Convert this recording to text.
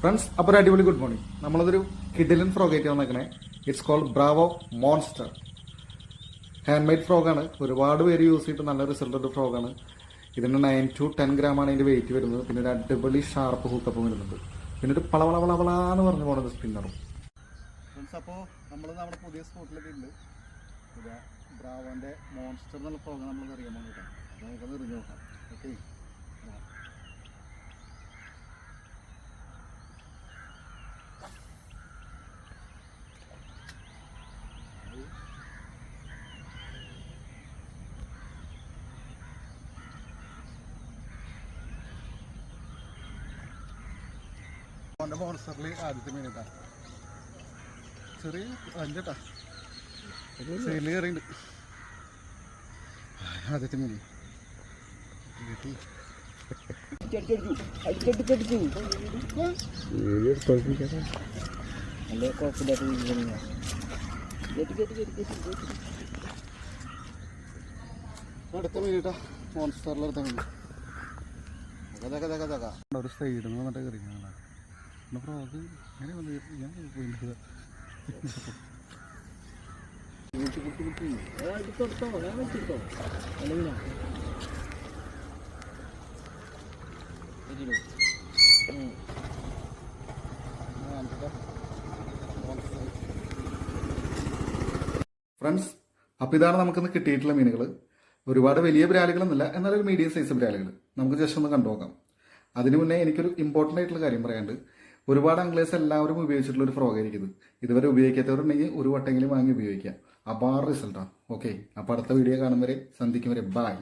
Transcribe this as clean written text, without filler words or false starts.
Friends, അപ്പോൾ ഒരു അടിപൊളി ഗുഡ് മോർണിംഗ്. നമ്മളതൊരു കിഡിലൻ ഫ്രോഗ് ആയിട്ട് വന്നേക്കണേ. It's called bravo monster. Hand made ഫ്രോഗാണ്. ഒരുപാട് പേര് യൂസ് ചെയ്തിട്ട് നല്ല റിസൾട്ട് ഒരു ഫ്രോഗാണ്. ഇതിന് 9 to 10 ഗ്രാമാണ് അതിൻ്റെ വെയിറ്റ് വരുന്നത്. പിന്നെ ഒരു അടിപൊളി ഷാർപ്പ് ഹൂക്കപ്പും വരുന്നുണ്ട്. പിന്നെ ഒരു പളവളവളവളാന്ന് പറഞ്ഞു പോകുന്നത് സ്പിന്നറും. ഫ്രണ്ട്സ്, അപ്പോൾ നമ്മൾ നമ്മുടെ പുതിയ സ്പോട്ടിലൊക്കെ ഉണ്ട്. ബ്രാവോൻ്റെ മോൺസ്റ്റർ എന്നുള്ള ഫ്രോഗ് നമ്മൾ അറിയാൻ വേണ്ടിയിട്ടാണ്. അപ്പോൾ നമുക്കത് എറിഞ്ഞു നോക്കാം. ഓക്കെ, മോൺസ്റ്ററിൽ ആദ്യത്തെ മീനിട്ടാ ചെറിയ അഞ്ചട്ടാ സൈഡിൽ കയറിയുണ്ട്. ആദ്യത്തെ മീൻ കിട്ടി. അടുത്ത മീനിട്ടാ മോൺസ്റ്ററിലെടുത്ത മീൻ. ഒരു സൈഡിൽ നിന്ന് വന്നിട്ട് കയറി ഫ്രോഗ് ഇങ്ങനെ വന്ന് ഞാൻ പോയിട്ട് ഫ്രണ്ട്സ്, അപ്പോൾ ഇതാണ് നമുക്കിന്ന് കിട്ടിയിട്ടുള്ള മീനുകൾ. ഒരുപാട് വലിയ ബ്രാലുകളൊന്നുമില്ല, എന്നാലൊരു മീഡിയം സൈസ് ബ്രാലുകൾ. നമുക്ക് ജസ്റ്റ് ഒന്ന് കണ്ടു നോക്കാം. അതിനു മുന്നേ എനിക്കൊരു ഇമ്പോർട്ടൻ്റ് ആയിട്ടുള്ള കാര്യം പറയാനുണ്ട്. ഒരുപാട് അംഗ്ലേഴ്സ് എല്ലാവരും ഉപയോഗിച്ചിട്ടുള്ള ഒരു ഫ്രോഗ് ആയിരിക്കും ഇത്. ഇതുവരെ ഉപയോഗിക്കാത്തവരുണ്ടെങ്കിൽ ഒരു വട്ടെങ്കിലും വാങ്ങി ഉപയോഗിക്കാം. അപാർ റിസൾട്ടാണ്. ഓക്കെ, അപ്പോൾ അടുത്ത വീഡിയോ കാണും വരെ, സന്ധിക്കും വരെ, ബൈ.